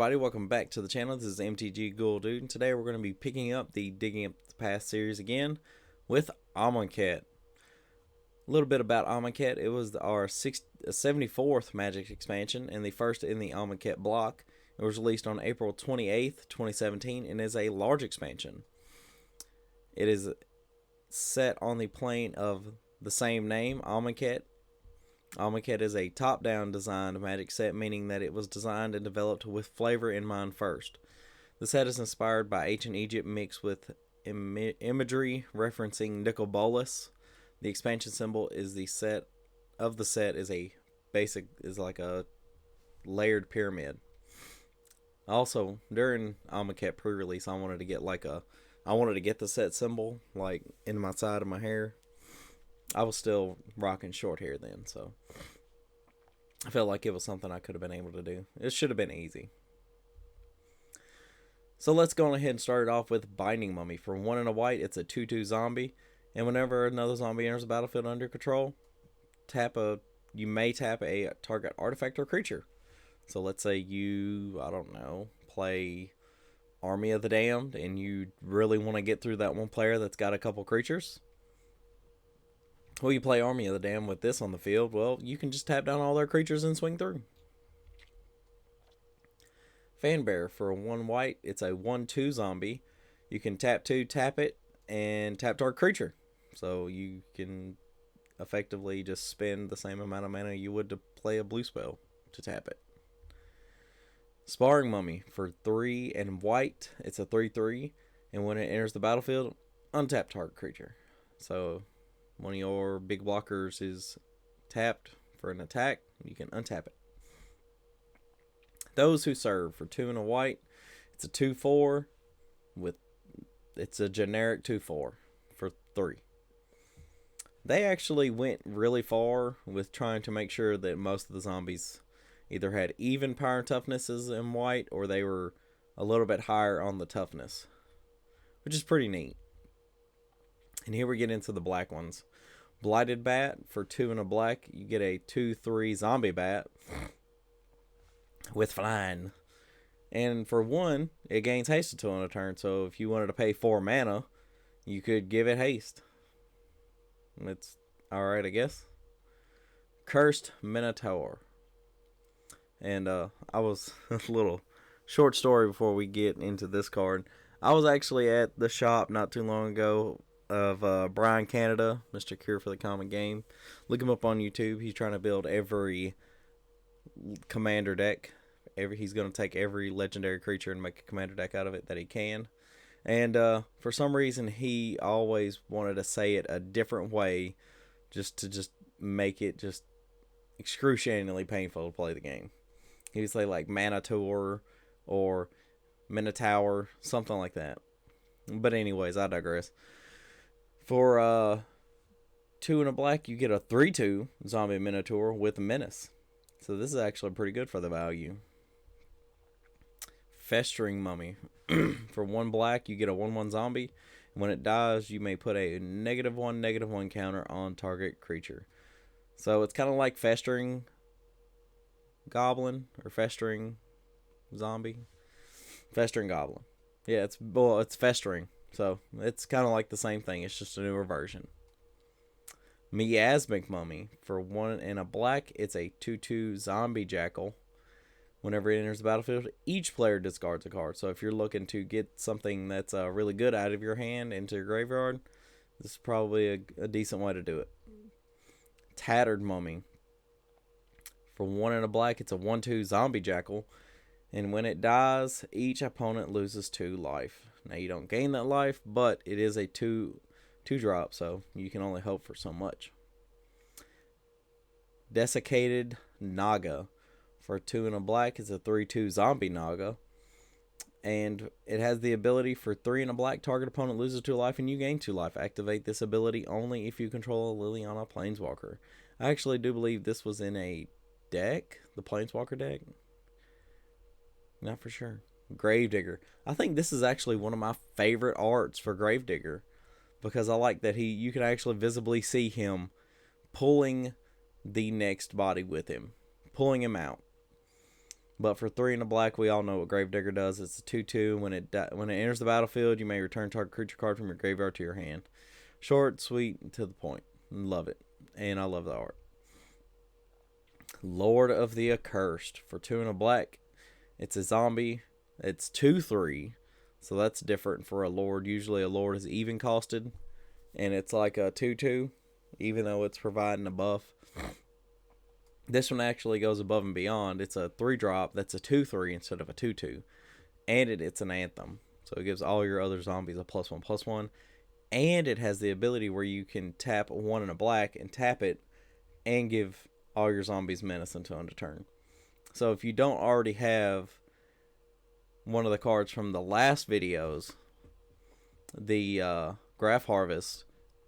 everybody, welcome back to the channel. This is MTG Ghoul Dude, and today we're going to be picking up the Digging Up the Past series again with Amonkhet. A little bit about Amonkhet. It was our 74th Magic expansion and the first in the Amonkhet block. It was released on April 28th, 2017 and is a large expansion. It is set on the plane of the same name, Amonkhet. Amonkhet is a top-down designed Magic set, meaning that it was designed and developed with flavor in mind first. The set is inspired by ancient Egypt mixed with imagery referencing Nicol Bolas. The expansion symbol is the set is like a layered pyramid. Also, during Amonkhet pre-release, I wanted to get the set symbol like in my side of my hair. I was still rocking short hair then, so I felt like it was something I could have been able to do. It should have been easy. So let's go ahead and start it off with Binding Mummy. For 1 and a white, it's a 2/2 zombie, and whenever another zombie enters the battlefield under control, you may tap a target artifact or creature. So let's say you, play Army of the Damned, and you really want to get through that one player that's got a couple creatures. Well, you play Army of the Damned with this on the field, well, you can just tap down all their creatures and swing through. Fanbearer. For 1 white, it's a 1/2 zombie. You can tap it, and tap target creature. So you can effectively just spend the same amount of mana you would to play a blue spell to tap it. Sparring Mummy. For 3 and white, it's a 3/3, and when it enters the battlefield, untap target creature. So one of your big blockers is tapped for an attack, you can untap it. Those Who Serve. For 2 and a white, it's a 2/4 it's a generic 2/4 for 3. They actually went really far with trying to make sure that most of the zombies either had even power and toughnesses in white, or they were a little bit higher on the toughness, which is pretty neat. And here we get into the black ones. Blighted Bat. For 2 and a black, you get a 2/3 zombie bat with flying. And for 1, it gains haste until on a turn. So if you wanted to pay 4 mana, you could give it haste. It's alright, I guess. Cursed Minotaur. And I was a little short story before we get into this card. I was actually at the shop not too long ago of Brian Canada, Mr. Cure for the Common Game. Look him up on YouTube. He's trying to build every commander deck. He's going to take every legendary creature and make a commander deck out of it that he can. And for some reason, he always wanted to say it a different way, just to make it just excruciatingly painful to play the game. He would say like Minotaur or Minotaur, something like that. But anyways, I digress. For 2 and a black, you get a 3/2 zombie Minotaur with Menace. So this is actually pretty good for the value. Festering Mummy. For 1 black, you get a 1/1 zombie. When it dies, you may put a -1/-1 counter on target creature. So it's kind of like Festering Goblin or Festering Zombie. Festering Goblin. Yeah, it's Festering. So it's kind of like the same thing. It's just a newer version. Miasmic Mummy. For 1 and a black, it's a 2/2 zombie jackal. Whenever it enters the battlefield, each player discards a card. So if you're looking to get something that's really good out of your hand into your graveyard, this is probably a decent way to do it. Tattered Mummy. For 1 and a black, it's a 1/2 zombie jackal. And when it dies, each opponent loses 2 life. Now, you don't gain that life, but it is a 2-drop, so you can only hope for so much. Desiccated Naga. For 2 and a black, it's a 3/2 zombie Naga. And it has the ability for 3 and a black, target opponent loses 2 life and you gain 2 life. Activate this ability only if you control a Liliana Planeswalker. I actually do believe this was in a deck, the Planeswalker deck. Not for sure. Gravedigger. I think this is actually one of my favorite arts for Gravedigger, because I like that you can actually visibly see him pulling the next body with him, pulling him out. But for 3 and a black, we all know what Gravedigger does. It's a 2/2. When it enters the battlefield, you may return target creature card from your graveyard to your hand. Short, sweet, and to the point. Love it. And I love the art. Lord of the Accursed. For 2 and a black, it's a zombie. It's 2/3. So that's different for a Lord. Usually a Lord is even costed. And it's like a 2/2, even though it's providing a buff. This one actually goes above and beyond. It's a 3-drop that's a 2/3 instead of a 2/2. And it's an anthem. So it gives all your other zombies a +1/+1. And it has the ability where you can tap 1 and a black and tap it and give all your zombies menace until end of turn. So if you don't already have one of the cards from the last videos, the Graph Harvest,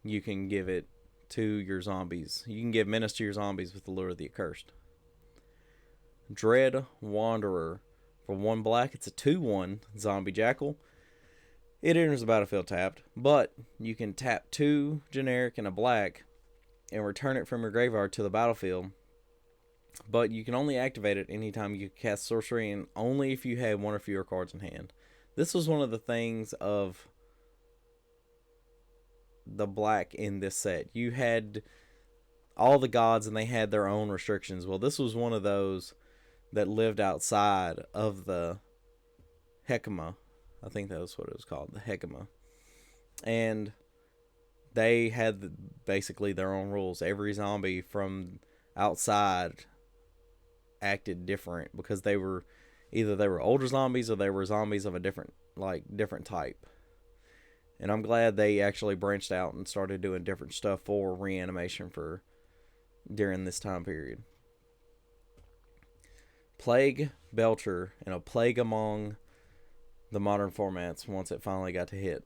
you can give it to your zombies. You can give menace to your zombies with the Lure of the Accursed. Dread Wanderer. For 1 black, it's a 2/1 zombie jackal. It enters the battlefield tapped, but you can tap 2 generic and a black and return it from your graveyard to the battlefield. But you can only activate it anytime you cast sorcery and only if you have 1 or fewer cards in hand. This was one of the things of the black in this set. You had all the gods and they had their own restrictions. Well, this was one of those that lived outside of the Hekima. I think that was what it was called, the Hekima. And they had basically their own rules. Every zombie from outside acted different because they were older zombies or they were zombies of a different type. And I'm glad they actually branched out and started doing different stuff for reanimation for during this time period. Plague Belcher, and a plague among the modern formats once it finally got to hit.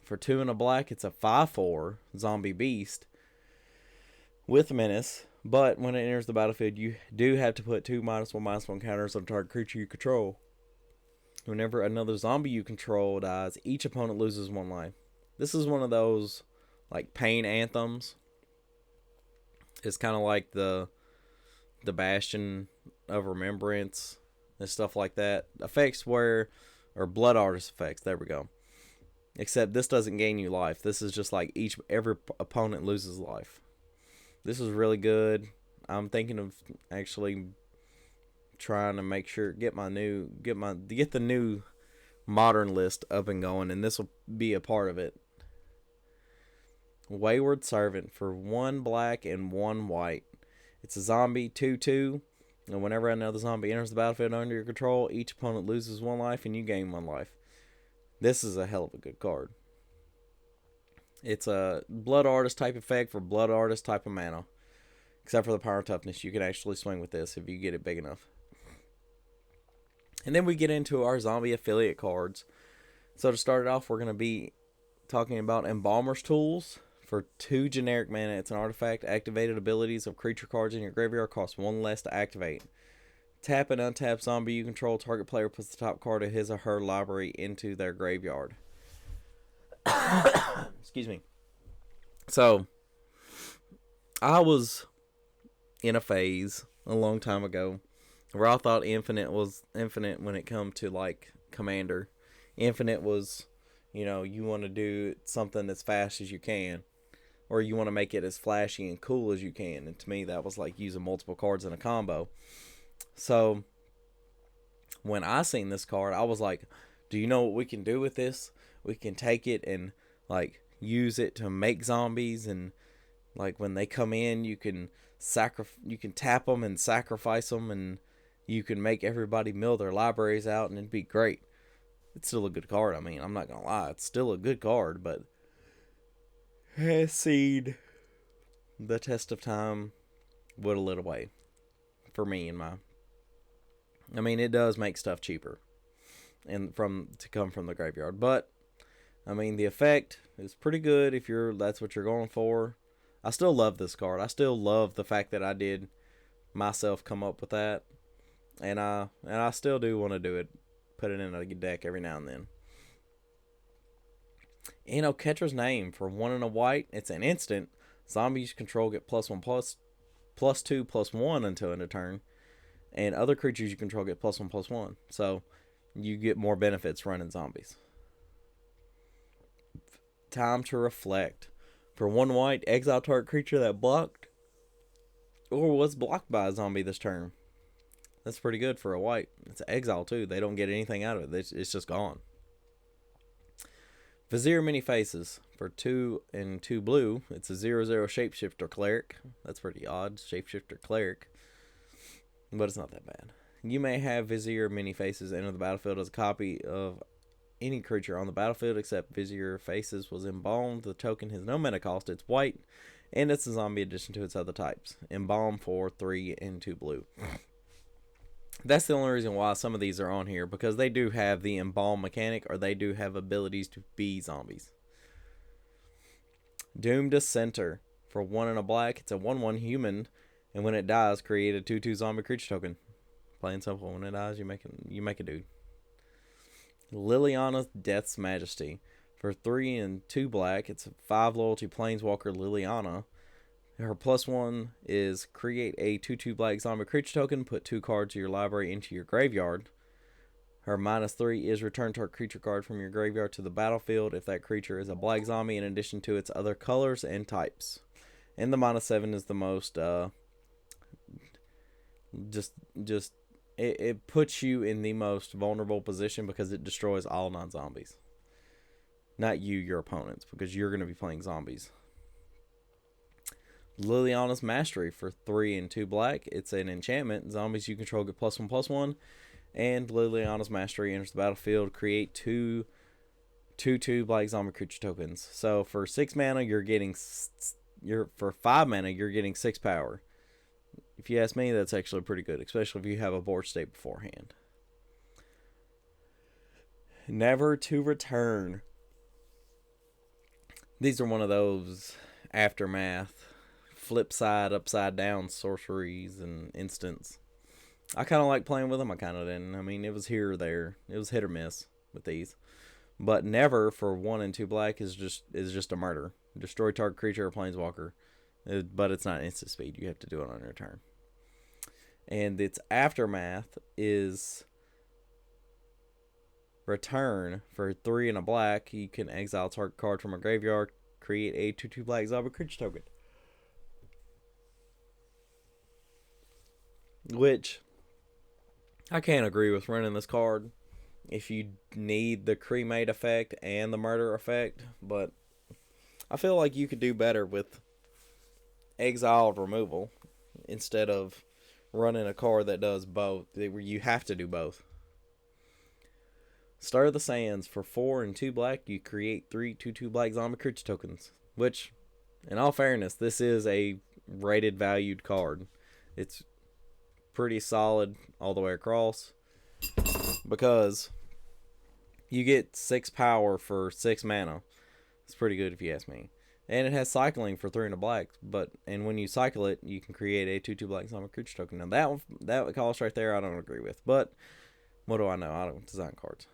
For 2 and a black, it's a 5/4 zombie beast with menace, but when it enters the battlefield, you do have to put 2 -1/-1 counters on target creature you control. Whenever another zombie you control dies, each opponent loses 1 life. This is one of those like pain anthems. It's kind of like the Bastion of Remembrance and stuff like that. Effects or Blood Artist effects, there we go. Except this doesn't gain you life. This is just like every opponent loses life. This is really good. I'm thinking of actually trying to make sure get the new modern list up and going, and this will be a part of it. Wayward Servant. For 1 black and 1 white, it's a zombie 2/2, and whenever another zombie enters the battlefield under your control, each opponent loses 1 life and you gain 1 life. This is a hell of a good card. It's a Blood Artist type effect for Blood Artist type of mana. Except for the power toughness, you can actually swing with this if you get it big enough. And then we get into our zombie affiliate cards. So to start it off, we're going to be talking about Embalmer's Tools. For 2 generic mana, it's an artifact. Activated abilities of creature cards in your graveyard cost 1 less to activate. Tap and untap zombie you control. Target player puts the top card of his or her library into their graveyard. Excuse me. So, I was in a phase a long time ago where I thought Infinite was infinite when it come to like Commander. Infinite was, you want to do something as fast as you can, or you want to make it as flashy and cool as you can. And to me, that was like using multiple cards in a combo. So when I seen this card, I was like, do you know what we can do with this? We can take it and like use it to make zombies, and like when they come in, you can tap them and sacrifice them, and you can make everybody mill their libraries out, and it'd be great. It's still a good card. I mean, I'm not gonna lie, it's still a good card, but has seen the test of time whittle it away for me and I mean, it does make stuff cheaper and to come from the graveyard, but I mean, the effect is pretty good if that's what you're going for. I still love this card. I still love the fact that I did myself come up with that, and I still do want to do it. Put it in a deck every now and then. Catcher's Name. For 1 and a white, it's an instant. Zombies you control get +1/+2/+1 until end of turn. and other creatures you control get +1/+1. So you get more benefits running zombies. Time to reflect. For 1 white, exile target creature that blocked or was blocked by a zombie this turn. That's pretty good for a white. It's an exile too. They don't get anything out of it. It's just gone. Vizier Many Faces. For 2 and 2 blue, it's a 0/0 Shapeshifter Cleric. That's pretty odd. Shapeshifter Cleric. But it's not that bad. You may have Vizier Many Faces enter the battlefield as a copy of any creature on the battlefield except Vizier Faces was embalmed. The token has no mana cost. It's white, and it's a zombie addition to its other types. Embalm for 3 and 2 blue. That's the only reason why some of these are on here, because they do have the embalm mechanic, or they do have abilities to be zombies. Doomed Dissenter. For 1 and a black, it's a 1/1 human, and when it dies, create a 2/2 zombie creature token. Plain simple. When it dies, you make a dude. Liliana's Death's Majesty. For 3 and 2 black, it's a 5 loyalty planeswalker Liliana. Her +1 is create a 2/2 black zombie creature token. Put 2 cards of your library into your graveyard. Her -3 is return target creature card from your graveyard to the battlefield if that creature is a black zombie in addition to its other colors and types. And the -7 is the most it puts you in the most vulnerable position because it destroys all non-zombies. Not you, your opponents, because you're going to be playing zombies. Liliana's Mastery. For 3 and 2 black, it's an enchantment. Zombies you control get +1/+1. And Liliana's Mastery enters the battlefield. Create 2/2 black zombie creature tokens. So for 6 mana, for 5 mana, you're getting 6 power. If you ask me, that's actually pretty good, especially if you have a board state beforehand. Never to Return. These are one of those aftermath, flip side, upside down sorceries and instants. I kind of like playing with them. I kind of didn't. I mean, it was here or there. It was hit or miss with these. But Never for 1 and 2 black is just a murder. Destroy target creature or planeswalker. But it's not instant speed. You have to do it on your turn. And its aftermath is Return. For 3 and a black, you can exile target card from a graveyard. Create a 2/2 black zombie creature token. Which I can't agree with running this card if you need the cremate effect and the murder effect. But I feel like you could do better with exiled removal instead of running a card that does both, where you have to do both. Stir the Sands. For 4 and 2 black, you create 3 2/2 black zombie creature tokens. Which, in all fairness, this is a rated valued card. It's pretty solid all the way across, because you get 6 power for 6 mana. It's pretty good if you ask me. And it has cycling for 3 and a black, and when you cycle it, you can create a 2/2 black zombie creature token. Now that cost right there, I don't agree with. But what do I know? I don't design cards.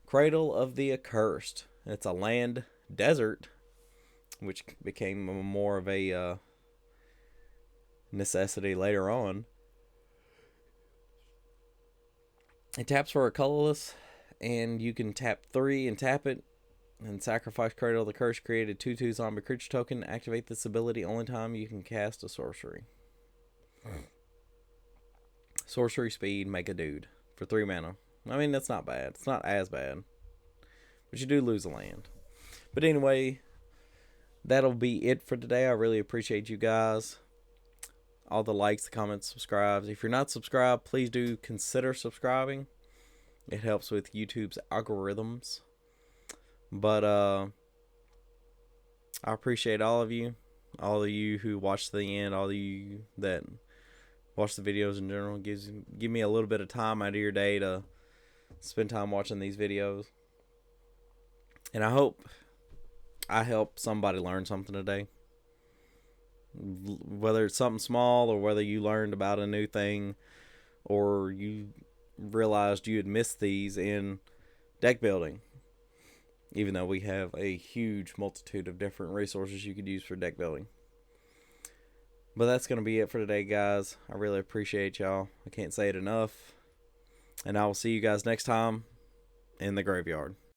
Cradle of the Accursed. It's a land desert, which became more of a necessity later on. It taps for a colorless, and you can tap 3 and tap it, and sacrifice Cradle of the Curse. Create a 2/2 zombie creature token. Activate this ability only time you can cast a sorcery. Sorcery speed, make a dude. For 3 mana. I mean, that's not bad. It's not as bad. But you do lose a land. But anyway, that'll be it for today. I really appreciate you guys. All the likes, the comments, subscribes. If you're not subscribed, please do consider subscribing. It helps with YouTube's algorithms. But I appreciate all of you who watch to the end, all of you that watch the videos in general. Give me a little bit of time out of your day to spend time watching these videos. And I hope I help somebody learn something today. Whether it's something small, or whether you learned about a new thing, or you realized you had missed these in deck building. Even though we have a huge multitude of different resources you could use for deck building. But But that's going to be it for today, guys. I really appreciate y'all. I can't say it enough. And I will see you guys next time in the graveyard.